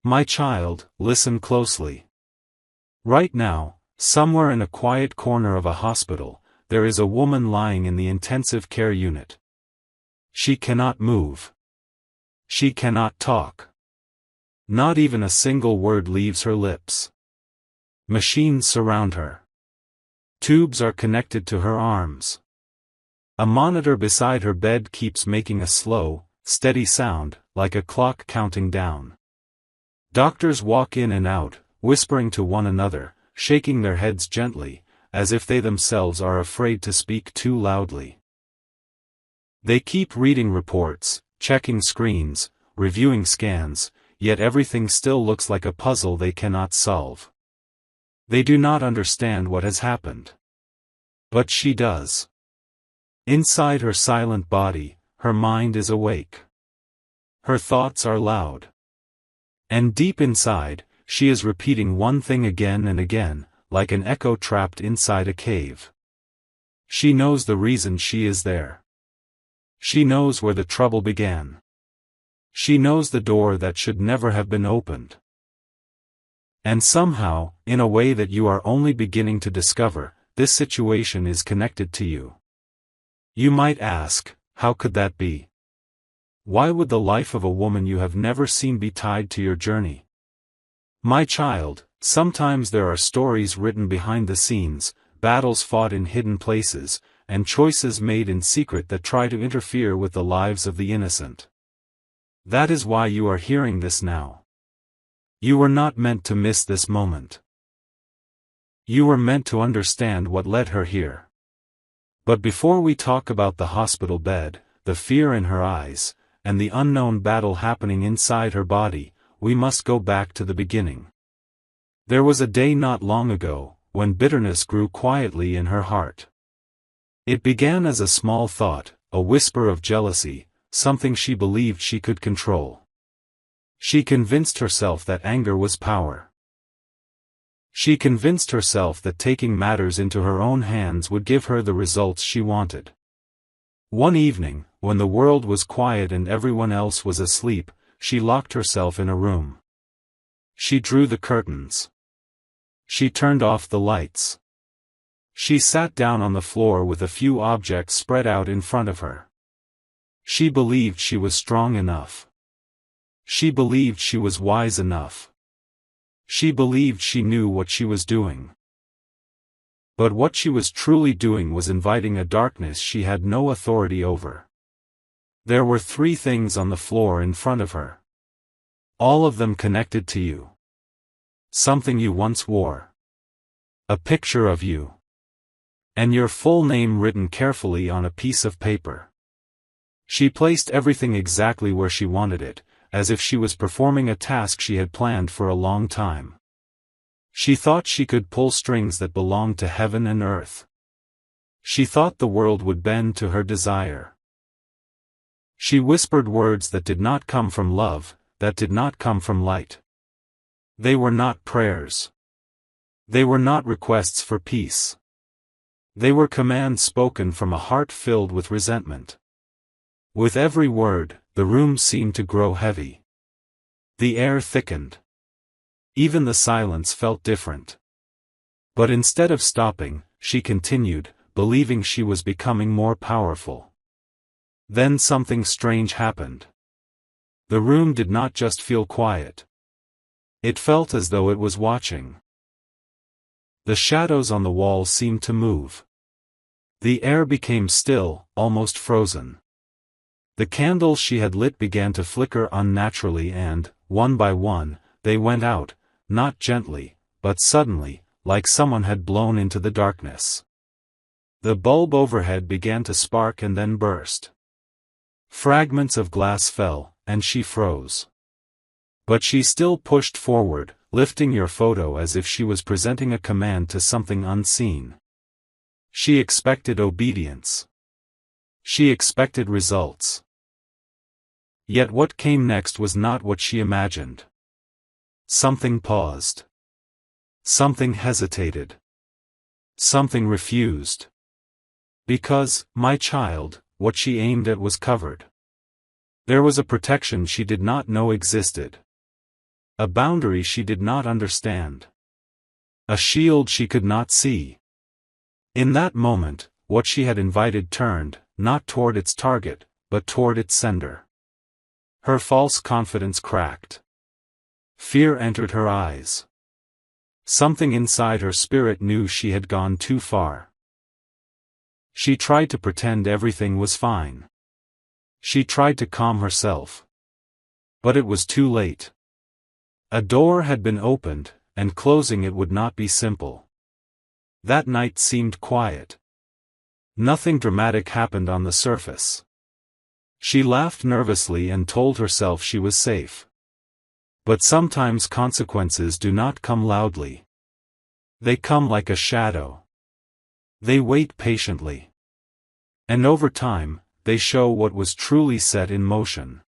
My child, listen closely. Right now, somewhere in a quiet corner of a hospital, there is a woman lying in the intensive care unit. She cannot move. She cannot talk. Not even a single word leaves her lips. Machines surround her. Tubes are connected to her arms. A monitor beside her bed keeps making a slow, steady sound, like a clock counting down. Doctors walk in and out, whispering to one another, shaking their heads gently, as if they themselves are afraid to speak too loudly. They keep reading reports, checking screens, reviewing scans, yet everything still looks like a puzzle they cannot solve. They do not understand what has happened. But she does. Inside her silent body, her mind is awake. Her thoughts are loud. And deep inside, she is repeating one thing again and again, like an echo trapped inside a cave. She knows the reason she is there. She knows where the trouble began. She knows the door that should never have been opened. And somehow, in a way that you are only beginning to discover, this situation is connected to you. You might ask, how could that be? Why would the life of a woman you have never seen be tied to your journey? My child, sometimes there are stories written behind the scenes, battles fought in hidden places, and choices made in secret that try to interfere with the lives of the innocent. That is why you are hearing this now. You were not meant to miss this moment. You were meant to understand what led her here. But before we talk about the hospital bed, the fear in her eyes, and the unknown battle happening inside her body, we must go back to the beginning. There was a day not long ago, when bitterness grew quietly in her heart. It began as a small thought, a whisper of jealousy, something she believed she could control. She convinced herself that anger was power. She convinced herself that taking matters into her own hands would give her the results she wanted. One evening, when the world was quiet and everyone else was asleep, she locked herself in a room. She drew the curtains. She turned off the lights. She sat down on the floor with a few objects spread out in front of her. She believed she was strong enough. She believed she was wise enough. She believed she knew what she was doing. But what she was truly doing was inviting a darkness she had no authority over. There were 3 things on the floor in front of her. All of them connected to you. Something you once wore. A picture of you. And your full name written carefully on a piece of paper. She placed everything exactly where she wanted it, as if she was performing a task she had planned for a long time. She thought she could pull strings that belonged to heaven and earth. She thought the world would bend to her desire. She whispered words that did not come from love, that did not come from light. They were not prayers. They were not requests for peace. They were commands spoken from a heart filled with resentment. With every word, the room seemed to grow heavy. The air thickened. Even the silence felt different. But instead of stopping, she continued, believing she was becoming more powerful. Then something strange happened. The room did not just feel quiet. It felt as though it was watching. The shadows on the wall seemed to move. The air became still, almost frozen. The candles she had lit began to flicker unnaturally and, one by one, they went out, not gently, but suddenly, like someone had blown into the darkness. The bulb overhead began to spark and then burst. Fragments of glass fell, and she froze. But she still pushed forward, lifting your photo as if she was presenting a command to something unseen. She expected obedience. She expected results. Yet what came next was not what she imagined. Something paused. Something hesitated. Something refused. Because, my child, what she aimed at was covered. There was a protection she did not know existed. A boundary she did not understand. A shield she could not see. In that moment, what she had invited turned, not toward its target, but toward its sender. Her false confidence cracked. Fear entered her eyes. Something inside her spirit knew she had gone too far. She tried to pretend everything was fine. She tried to calm herself. But it was too late. A door had been opened, and closing it would not be simple. That night seemed quiet. Nothing dramatic happened on the surface. She laughed nervously and told herself she was safe. But sometimes consequences do not come loudly. They come like a shadow. They wait patiently. And over time, they show what was truly set in motion.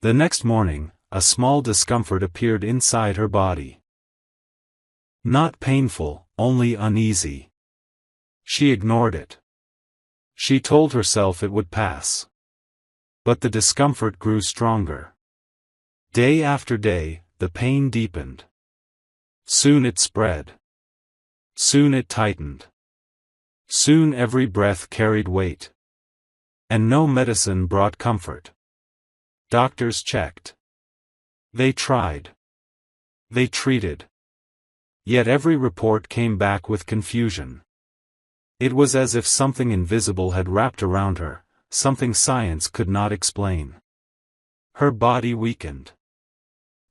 The next morning, a small discomfort appeared inside her body. Not painful, only uneasy. She ignored it. She told herself it would pass. But the discomfort grew stronger. Day after day, the pain deepened. Soon it spread. Soon it tightened. Soon every breath carried weight. And no medicine brought comfort. Doctors checked. They tried. They treated. Yet every report came back with confusion. It was as if something invisible had wrapped around her, something science could not explain. Her body weakened.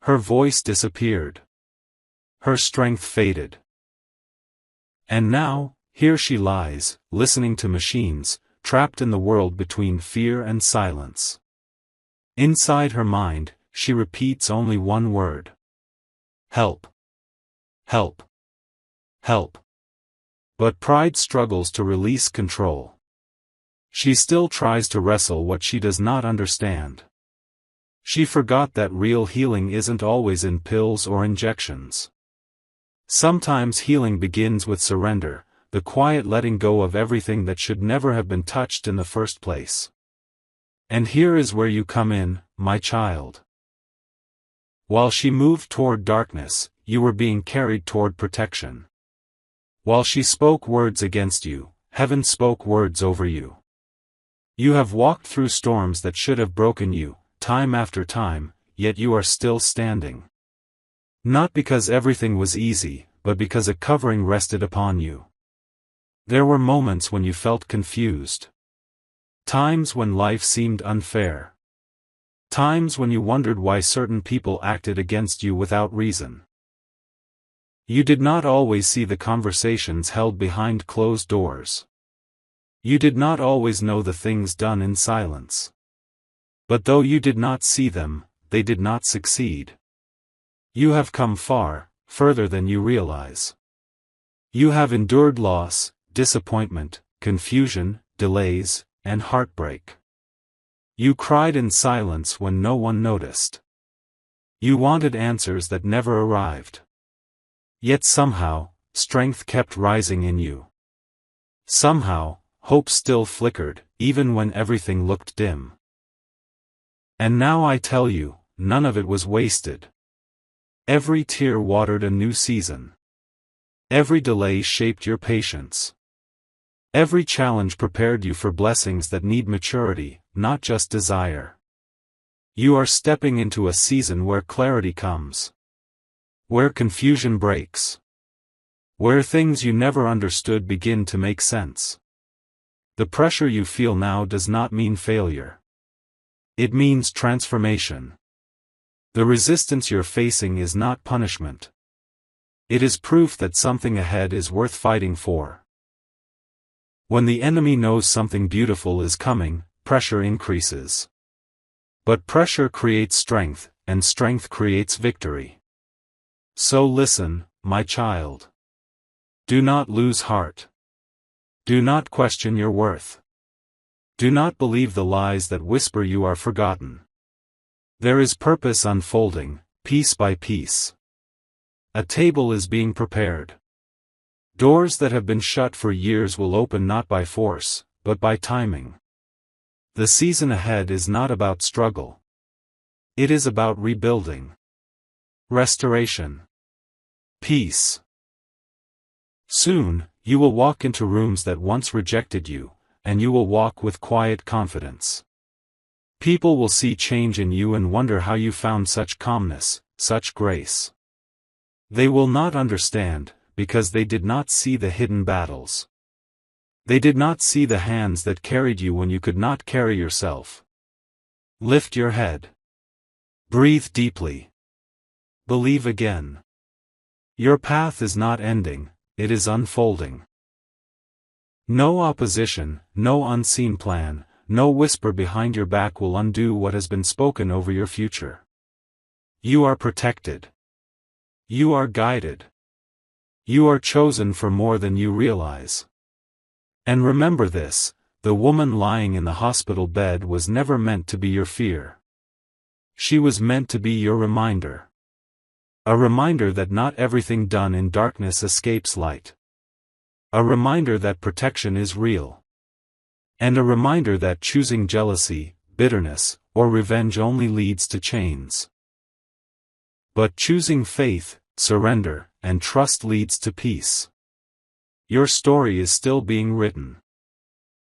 Her voice disappeared. Her strength faded. And now, here she lies, listening to machines, trapped in the world between fear and silence. Inside her mind, she repeats only one word. Help. Help. Help. But pride struggles to release control. She still tries to wrestle what she does not understand. She forgot that real healing isn't always in pills or injections. Sometimes healing begins with surrender, the quiet letting go of everything that should never have been touched in the first place. And here is where you come in, my child. While she moved toward darkness, you were being carried toward protection. While she spoke words against you, heaven spoke words over you. You have walked through storms that should have broken you, time after time, yet you are still standing. Not because everything was easy, but because a covering rested upon you. There were moments when you felt confused. Times when life seemed unfair. Times when you wondered why certain people acted against you without reason. You did not always see the conversations held behind closed doors. You did not always know the things done in silence. But though you did not see them, they did not succeed. You have come far, further than you realize. You have endured loss, disappointment, confusion, delays, and heartbreak. You cried in silence when no one noticed. You wanted answers that never arrived. Yet somehow, strength kept rising in you. Somehow, hope still flickered, even when everything looked dim. And now I tell you, none of it was wasted. Every tear watered a new season. Every delay shaped your patience. Every challenge prepared you for blessings that need maturity, not just desire. You are stepping into a season where clarity comes. Where confusion breaks. Where things you never understood begin to make sense. The pressure you feel now does not mean failure. It means transformation. The resistance you're facing is not punishment. It is proof that something ahead is worth fighting for. When the enemy knows something beautiful is coming, pressure increases. But pressure creates strength, and strength creates victory. So listen, my child. Do not lose heart. Do not question your worth. Do not believe the lies that whisper you are forgotten. There is purpose unfolding, piece by piece. A table is being prepared. Doors that have been shut for years will open not by force, but by timing. The season ahead is not about struggle. It is about rebuilding. restoration, peace. Soon, you will walk into rooms that once rejected you, and you will walk with quiet confidence. People will see change in you and wonder how you found such calmness, such grace. They will not understand, because they did not see the hidden battles. They did not see the hands that carried you when you could not carry yourself. Lift your head. Breathe deeply. Believe again. Your path is not ending, it is unfolding. No opposition, no unseen plan, no whisper behind your back will undo what has been spoken over your future. You are protected. You are guided. You are chosen for more than you realize. And remember this, the woman lying in the hospital bed was never meant to be your fear. She was meant to be your reminder. A reminder that not everything done in darkness escapes light. A reminder that protection is real. And a reminder that choosing jealousy, bitterness, or revenge only leads to chains. But choosing faith, surrender, and trust leads to peace. Your story is still being written.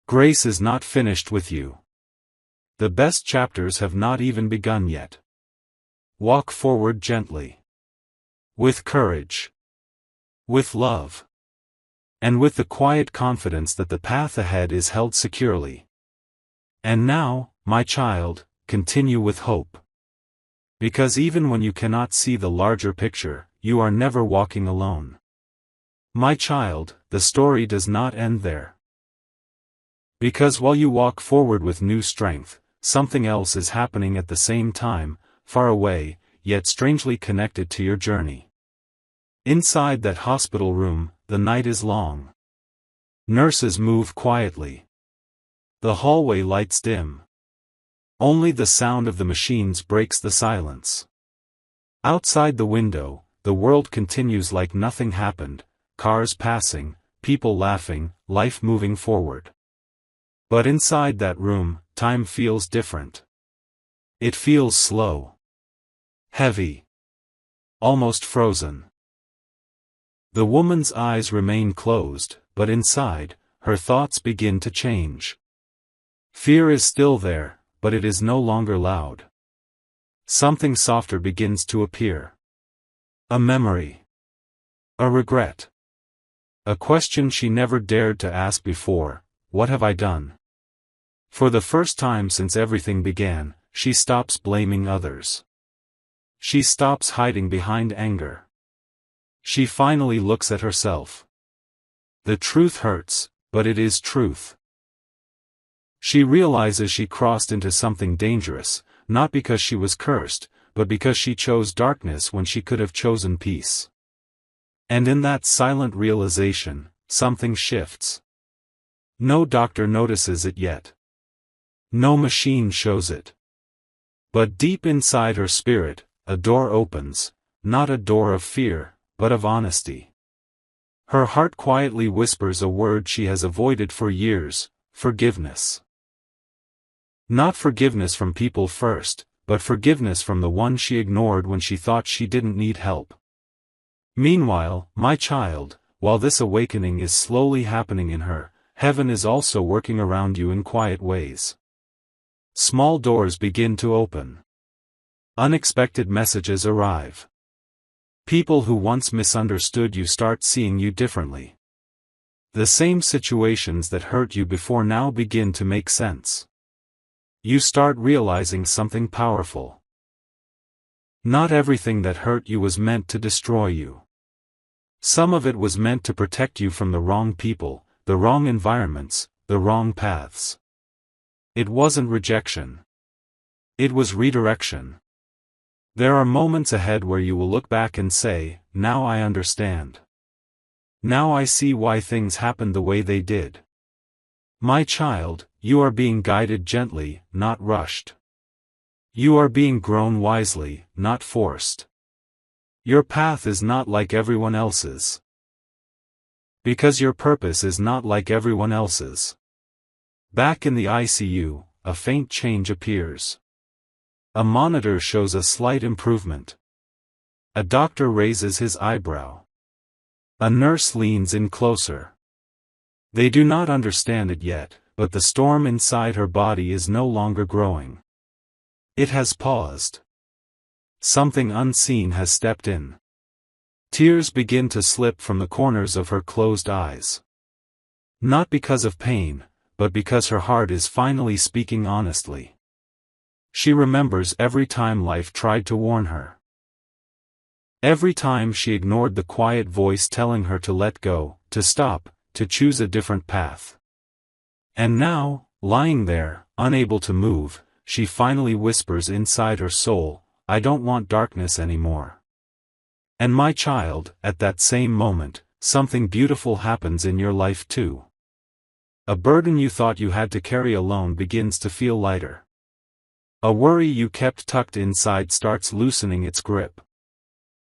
Grace is not finished with you. The best chapters have not even begun yet. Walk forward gently. With courage. With love. And with the quiet confidence that the path ahead is held securely. And now, my child, continue with hope. Because even when you cannot see the larger picture, you are never walking alone. My child, the story does not end there. Because while you walk forward with new strength, something else is happening at the same time, far away, yet strangely connected to your journey. Inside that hospital room, the night is long. Nurses move quietly. The hallway lights dim. Only the sound of the machines breaks the silence. Outside the window, the world continues like nothing happened, cars passing, people laughing, life moving forward. But inside that room, time feels different. It feels slow. Heavy. Almost frozen. The woman's eyes remain closed, but inside, her thoughts begin to change. Fear is still there, but it is no longer loud. Something softer begins to appear. A memory. A regret. A question she never dared to ask before, what have I done? For the first time since everything began, she stops blaming others. She stops hiding behind anger. She finally looks at herself. The truth hurts, but it is truth. She realizes she crossed into something dangerous, not because she was cursed, but because she chose darkness when she could have chosen peace. And in that silent realization, something shifts. No doctor notices it yet. No machine shows it. But deep inside her spirit, a door opens, not a door of fear, but of honesty. Her heart quietly whispers a word she has avoided for years, forgiveness. Not forgiveness from people first, but forgiveness from the one she ignored when she thought she didn't need help. Meanwhile, my child, while this awakening is slowly happening in her, heaven is also working around you in quiet ways. Small doors begin to open. Unexpected messages arrive. People who once misunderstood you start seeing you differently. The same situations that hurt you before now begin to make sense. You start realizing something powerful. Not everything that hurt you was meant to destroy you. Some of it was meant to protect you from the wrong people, the wrong environments, the wrong paths. It wasn't rejection. It was redirection. There are moments ahead where you will look back and say, now I understand. Now I see why things happened the way they did. My child, you are being guided gently, not rushed. You are being grown wisely, not forced. Your path is not like everyone else's. Because your purpose is not like everyone else's. Back in the ICU, a faint change appears. A monitor shows a slight improvement. A doctor raises his eyebrow. A nurse leans in closer. They do not understand it yet, but the storm inside her body is no longer growing. It has paused. Something unseen has stepped in. Tears begin to slip from the corners of her closed eyes. Not because of pain, but because her heart is finally speaking honestly. She remembers every time life tried to warn her. Every time she ignored the quiet voice telling her to let go, to stop, to choose a different path. And now, lying there, unable to move, she finally whispers inside her soul, "I don't want darkness anymore." And my child, at that same moment, something beautiful happens in your life too. A burden you thought you had to carry alone begins to feel lighter. A worry you kept tucked inside starts loosening its grip.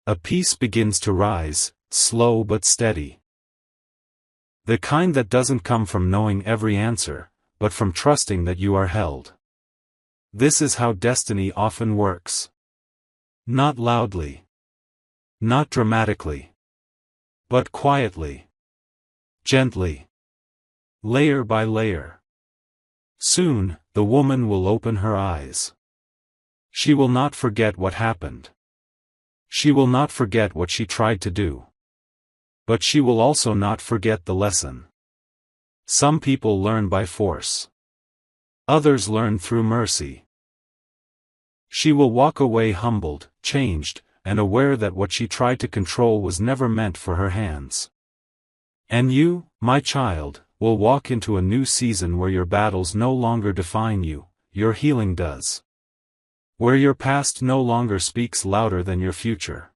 A peace begins to rise, slow but steady. The kind that doesn't come from knowing every answer, but from trusting that you are held. This is how destiny often works. Not loudly. Not dramatically. But quietly. Gently. Layer by layer. Soon, the woman will open her eyes. She will not forget what happened. She will not forget what she tried to do. But she will also not forget the lesson. Some people learn by force. Others learn through mercy. She will walk away humbled, changed, and aware that what she tried to control was never meant for her hands. And you, my child, will walk into a new season where your battles no longer define you, your healing does. Where your past no longer speaks louder than your future.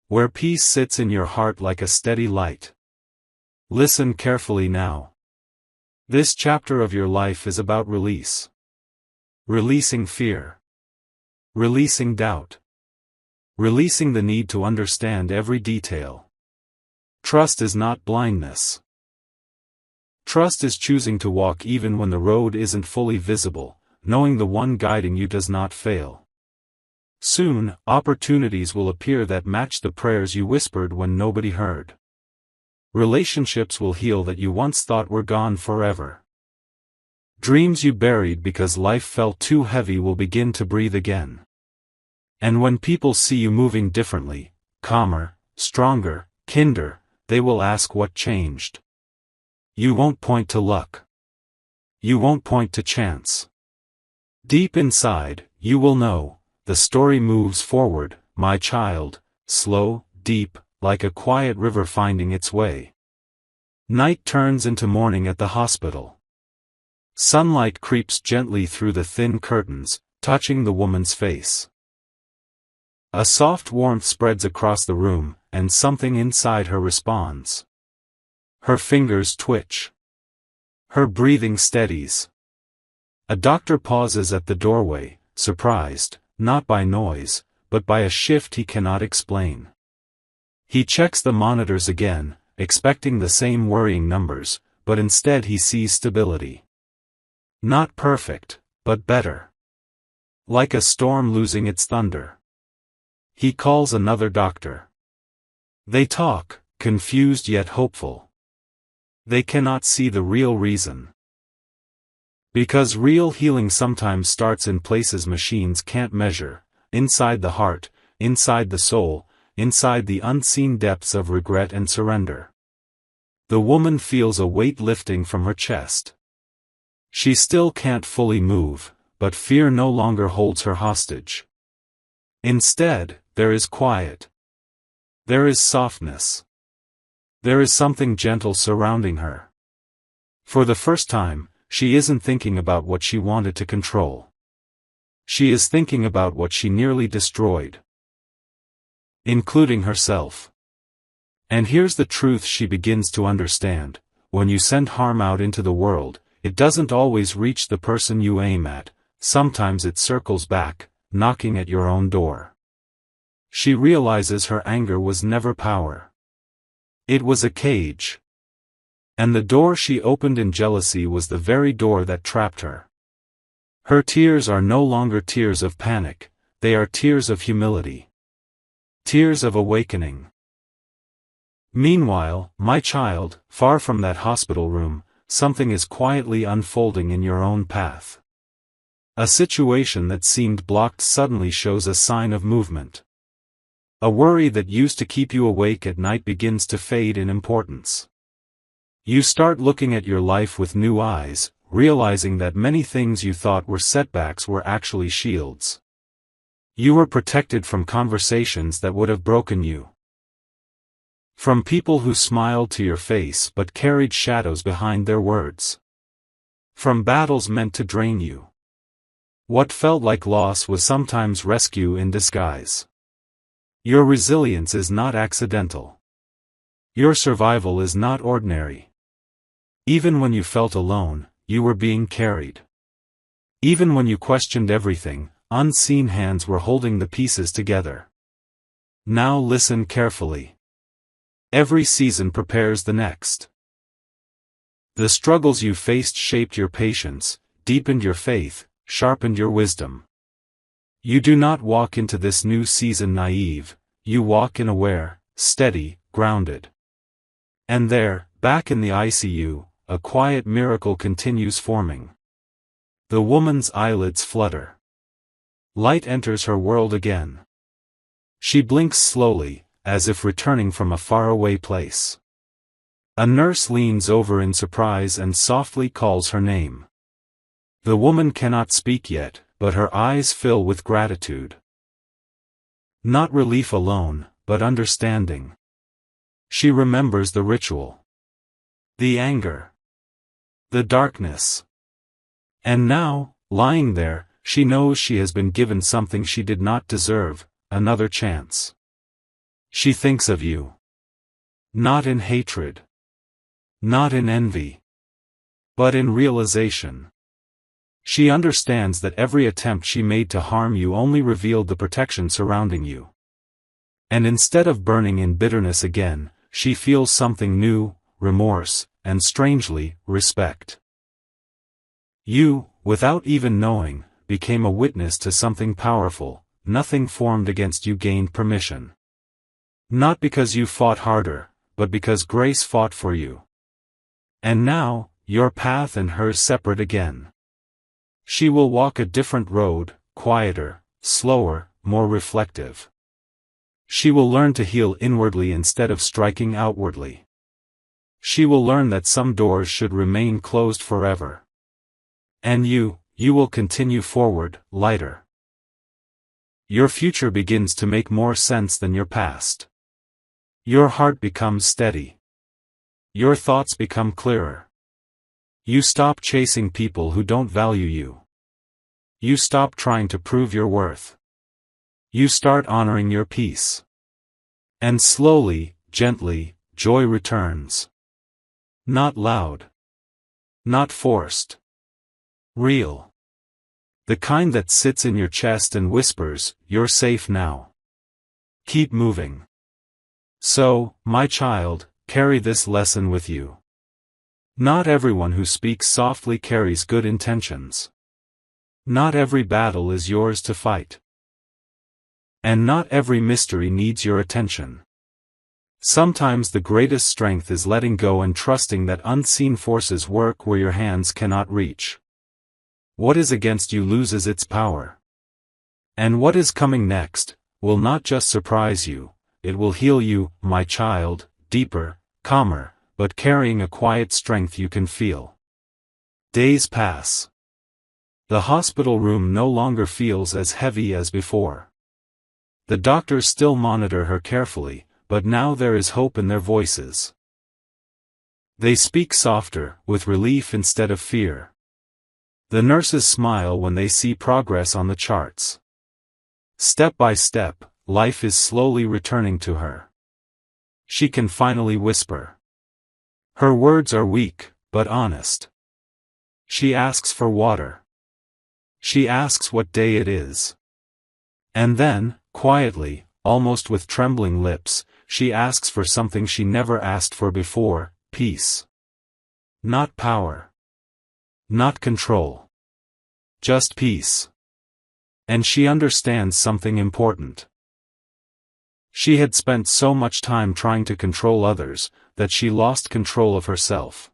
Where peace sits in your heart like a steady light. Listen carefully now. This chapter of your life is about release. Releasing fear. Releasing doubt. Releasing the need to understand every detail. Trust is not blindness. Trust is choosing to walk even when the road isn't fully visible, knowing the one guiding you does not fail. Soon, opportunities will appear that match the prayers you whispered when nobody heard. Relationships will heal that you once thought were gone forever. Dreams you buried because life felt too heavy will begin to breathe again. And when people see you moving differently, calmer, stronger, kinder, they will ask what changed. You won't point to luck. You won't point to chance. Deep inside, you will know, the story moves forward, my child, slow, deep, like a quiet river finding its way. Night turns into morning at the hospital. Sunlight creeps gently through the thin curtains, touching the woman's face. A soft warmth spreads across the room, and something inside her responds. Her fingers twitch. Her breathing steadies. A doctor pauses at the doorway, surprised, not by noise, but by a shift he cannot explain. He checks the monitors again, expecting the same worrying numbers, but instead he sees stability. Not perfect, but better. Like a storm losing its thunder. He calls another doctor. They talk, confused yet hopeful. They cannot see the real reason. Because real healing sometimes starts in places machines can't measure, inside the heart, inside the soul, inside the unseen depths of regret and surrender. The woman feels a weight lifting from her chest. She still can't fully move, but fear no longer holds her hostage. Instead, there is quiet. There is softness. There is something gentle surrounding her. For the first time, she isn't thinking about what she wanted to control. She is thinking about what she nearly destroyed. Including herself. And here's the truth she begins to understand: when you send harm out into the world, it doesn't always reach the person you aim at, sometimes it circles back, knocking at your own door. She realizes her anger was never power. It was a cage. And the door she opened in jealousy was the very door that trapped her. Her tears are no longer tears of panic, they are tears of humility. Tears of awakening. Meanwhile, my child, far from that hospital room, something is quietly unfolding in your own path. A situation that seemed blocked suddenly shows a sign of movement. A worry that used to keep you awake at night begins to fade in importance. You start looking at your life with new eyes, realizing that many things you thought were setbacks were actually shields. You were protected from conversations that would have broken you. From people who smiled to your face but carried shadows behind their words. From battles meant to drain you. What felt like loss was sometimes rescue in disguise. Your resilience is not accidental. Your survival is not ordinary. Even when you felt alone, you were being carried. Even when you questioned everything, unseen hands were holding the pieces together. Now listen carefully. Every season prepares the next. The struggles you faced shaped your patience, deepened your faith, sharpened your wisdom. You do not walk into this new season naive, you walk in aware, steady, grounded. And there, back in the ICU, a quiet miracle continues forming. The woman's eyelids flutter. Light enters her world again. She blinks slowly, as if returning from a faraway place. A nurse leans over in surprise and softly calls her name. The woman cannot speak yet, but her eyes fill with gratitude. Not relief alone, but understanding. She remembers the ritual. The anger. The darkness. And now, lying there, she knows she has been given something she did not deserve, another chance. She thinks of you. Not in hatred. Not in envy. But in realization. She understands that every attempt she made to harm you only revealed the protection surrounding you. And instead of burning in bitterness again, she feels something new, remorse, and strangely, respect. You, without even knowing, became a witness to something powerful. Nothing formed against you gained permission. Not because you fought harder, but because grace fought for you. And now, your path and hers separate again. She will walk a different road, quieter, slower, more reflective. She will learn to heal inwardly instead of striking outwardly. She will learn that some doors should remain closed forever. And you will continue forward, lighter. Your future begins to make more sense than your past. Your heart becomes steady. Your thoughts become clearer. You stop chasing people who don't value you. You stop trying to prove your worth. You start honoring your peace. And slowly, gently, joy returns. Not loud. Not forced. Real. The kind that sits in your chest and whispers, "You're safe now. Keep moving." So, my child, carry this lesson with you. Not everyone who speaks softly carries good intentions. Not every battle is yours to fight. And not every mystery needs your attention. Sometimes the greatest strength is letting go and trusting that unseen forces work where your hands cannot reach. What is against you loses its power. And what is coming next will not just surprise you, it will heal you, my child, deeper, calmer, but carrying a quiet strength you can feel. Days pass. The hospital room no longer feels as heavy as before. The doctors still monitor her carefully, but now there is hope in their voices. They speak softer, with relief instead of fear. The nurses smile when they see progress on the charts. Step by step, life is slowly returning to her. She can finally whisper. Her words are weak, but honest. She asks for water. She asks what day it is. And then, quietly, almost with trembling lips, she asks for something she never asked for before, peace. Not power. Not control. Just peace. And she understands something important. She had spent so much time trying to control others, that she lost control of herself.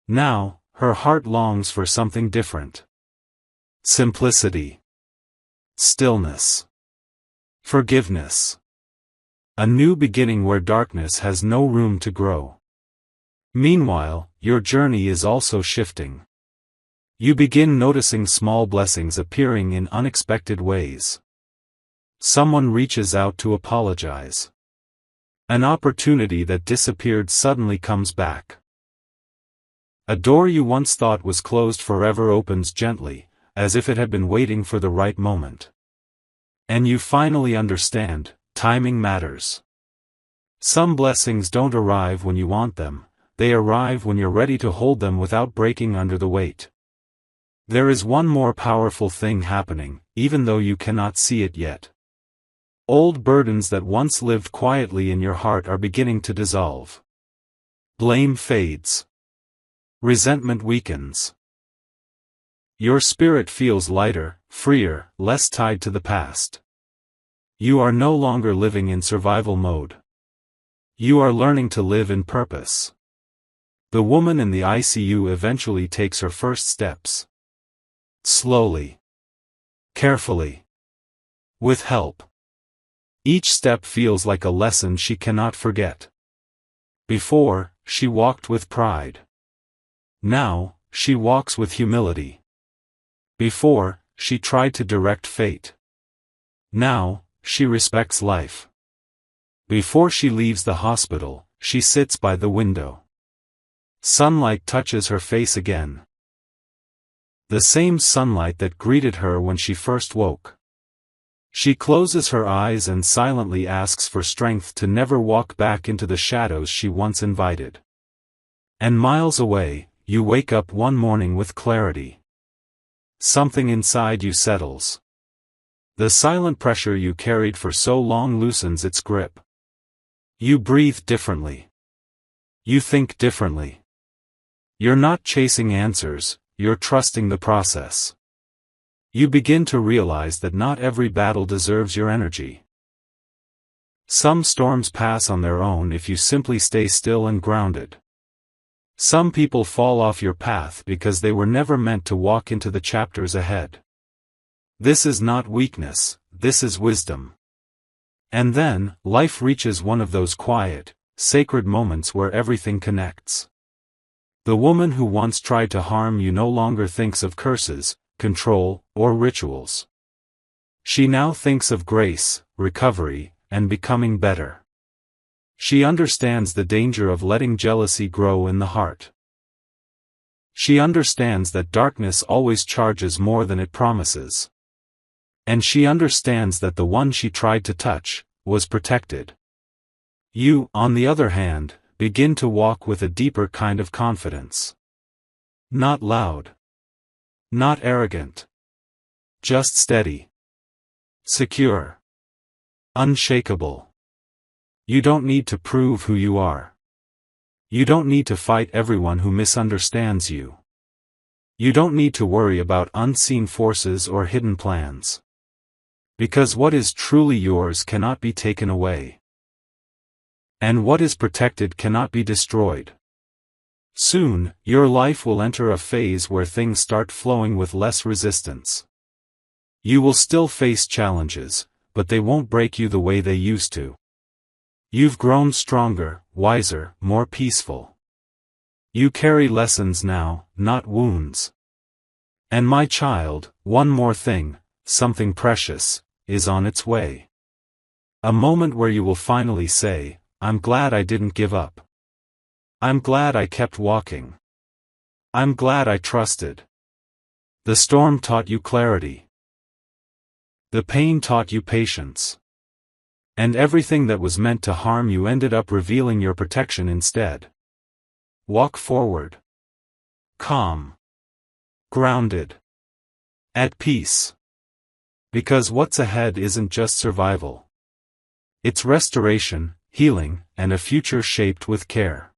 Now, her heart longs for something different. Simplicity. Stillness. Forgiveness. A new beginning where darkness has no room to grow. Meanwhile, your journey is also shifting. You begin noticing small blessings appearing in unexpected ways. Someone reaches out to apologize. An opportunity that disappeared suddenly comes back. A door you once thought was closed forever opens gently, as if it had been waiting for the right moment. And you finally understand, timing matters. Some blessings don't arrive when you want them, they arrive when you're ready to hold them without breaking under the weight. There is one more powerful thing happening, even though you cannot see it yet. Old burdens that once lived quietly in your heart are beginning to dissolve. Blame fades. Resentment weakens. Your spirit feels lighter, freer, less tied to the past. You are no longer living in survival mode. You are learning to live in purpose. The woman in the ICU eventually takes her first steps. Slowly. Carefully. With help. Each step feels like a lesson she cannot forget. Before, she walked with pride. Now, she walks with humility. Before, she tried to direct fate. Now, she respects life. Before she leaves the hospital, she sits by the window. Sunlight touches her face again. The same sunlight that greeted her when she first woke. She closes her eyes and silently asks for strength to never walk back into the shadows she once invited. And miles away, you wake up one morning with clarity. Something inside you settles. The silent pressure you carried for so long loosens its grip. You breathe differently. You think differently. You're not chasing answers, you're trusting the process. You begin to realize that not every battle deserves your energy. Some storms pass on their own if you simply stay still and grounded. Some people fall off your path because they were never meant to walk into the chapters ahead. This is not weakness, this is wisdom. And then, life reaches one of those quiet, sacred moments where everything connects. The woman who once tried to harm you no longer thinks of curses, control, or rituals. She now thinks of grace, recovery, and becoming better. She understands the danger of letting jealousy grow in the heart. She understands that darkness always charges more than it promises. And she understands that the one she tried to touch was protected. You, on the other hand, begin to walk with a deeper kind of confidence. Not loud. Not arrogant. Just steady. Secure. Unshakable. You don't need to prove who you are. You don't need to fight everyone who misunderstands you. You don't need to worry about unseen forces or hidden plans. Because what is truly yours cannot be taken away. And what is protected cannot be destroyed. Soon, your life will enter a phase where things start flowing with less resistance. You will still face challenges, but they won't break you the way they used to. You've grown stronger, wiser, more peaceful. You carry lessons now, not wounds. And my child, one more thing, something precious, is on its way. A moment where you will finally say, I'm glad I didn't give up. I'm glad I kept walking. I'm glad I trusted. The storm taught you clarity. The pain taught you patience. And everything that was meant to harm you ended up revealing your protection instead. Walk forward. Calm. Grounded. At peace. Because what's ahead isn't just survival. It's restoration, healing, and a future shaped with care.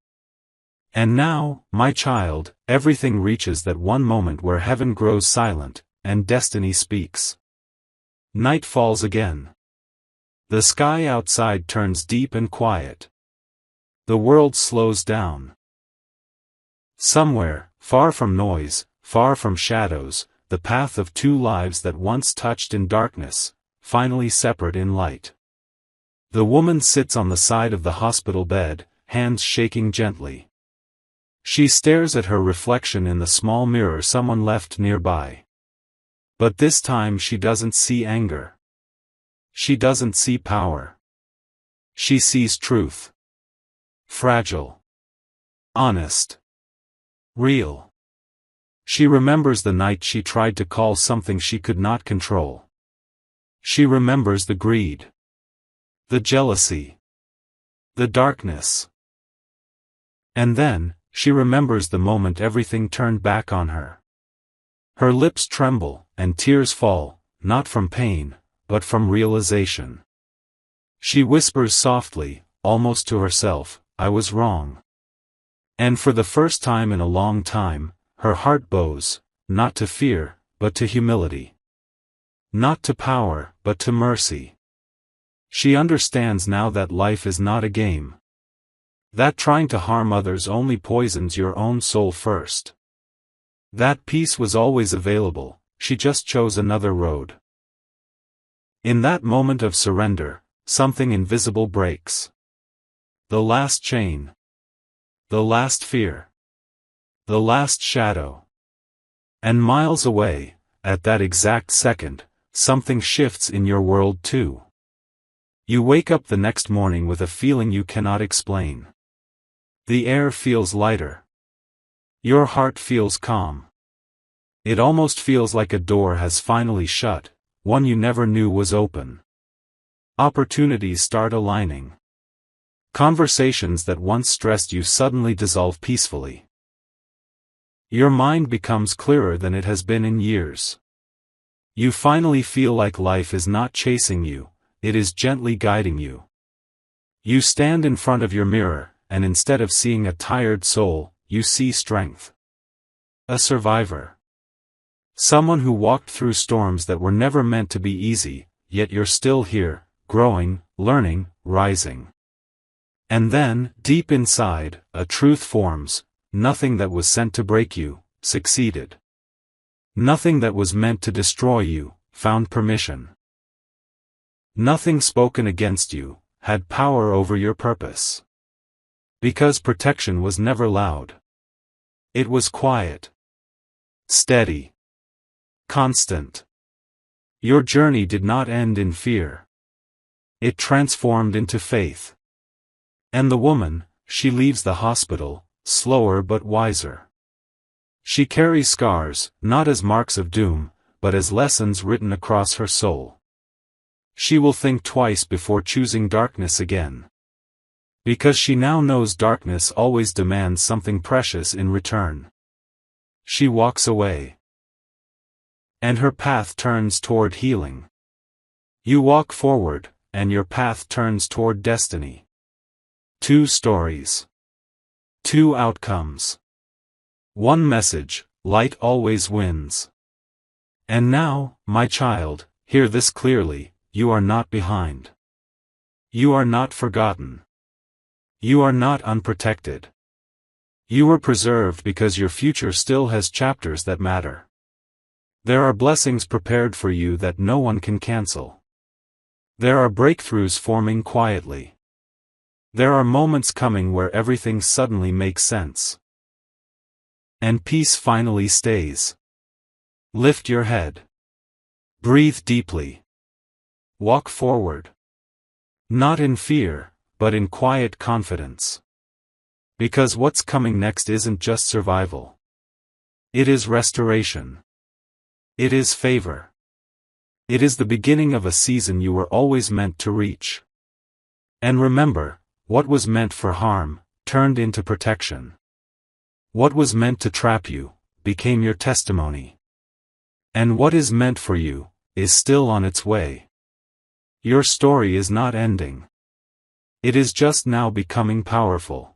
And now, my child, everything reaches that one moment where heaven grows silent, and destiny speaks. Night falls again. The sky outside turns deep and quiet. The world slows down. Somewhere, far from noise, far from shadows, the path of two lives that once touched in darkness, finally separate in light. The woman sits on the side of the hospital bed, hands shaking gently. She stares at her reflection in the small mirror someone left nearby. But this time she doesn't see anger. She doesn't see power. She sees truth. Fragile. Honest. Real. She remembers the night she tried to call something she could not control. She remembers the greed. The jealousy. The darkness. And then, she remembers the moment everything turned back on her. Her lips tremble, and tears fall, not from pain, but from realization. She whispers softly, almost to herself, "I was wrong." And for the first time in a long time, her heart bows, not to fear, but to humility. Not to power, but to mercy. She understands now that life is not a game. That trying to harm others only poisons your own soul first. That peace was always available, she just chose another road. In that moment of surrender, something invisible breaks. The last chain. The last fear. The last shadow. And miles away, at that exact second, something shifts in your world too. You wake up the next morning with a feeling you cannot explain. The air feels lighter. Your heart feels calm. It almost feels like a door has finally shut, one you never knew was open. Opportunities start aligning. Conversations that once stressed you suddenly dissolve peacefully. Your mind becomes clearer than it has been in years. You finally feel like life is not chasing you, it is gently guiding you. You stand in front of your mirror, and instead of seeing a tired soul, you see strength. A survivor. Someone who walked through storms that were never meant to be easy, yet you're still here, growing, learning, rising. And then, deep inside, a truth forms: nothing that was sent to break you, succeeded. Nothing that was meant to destroy you, found permission. Nothing spoken against you, had power over your purpose. Because protection was never loud. It was quiet. Steady. Constant. Your journey did not end in fear. It transformed into faith. And the woman, she leaves the hospital, slower but wiser. She carries scars, not as marks of doom, but as lessons written across her soul. She will think twice before choosing darkness again. Because she now knows darkness always demands something precious in return. She walks away. And her path turns toward healing. You walk forward, and your path turns toward destiny. 2 stories. 2 outcomes. 1 message: light always wins. And now, my child, hear this clearly: you are not behind. You are not forgotten. You are not unprotected. You were preserved because your future still has chapters that matter. There are blessings prepared for you that no one can cancel. There are breakthroughs forming quietly. There are moments coming where everything suddenly makes sense. And peace finally stays. Lift your head. Breathe deeply. Walk forward. Not in fear, but in quiet confidence. Because what's coming next isn't just survival. It is restoration. It is favor. It is the beginning of a season you were always meant to reach. And remember, what was meant for harm, turned into protection. What was meant to trap you, became your testimony. And what is meant for you, is still on its way. Your story is not ending. It is just now becoming powerful.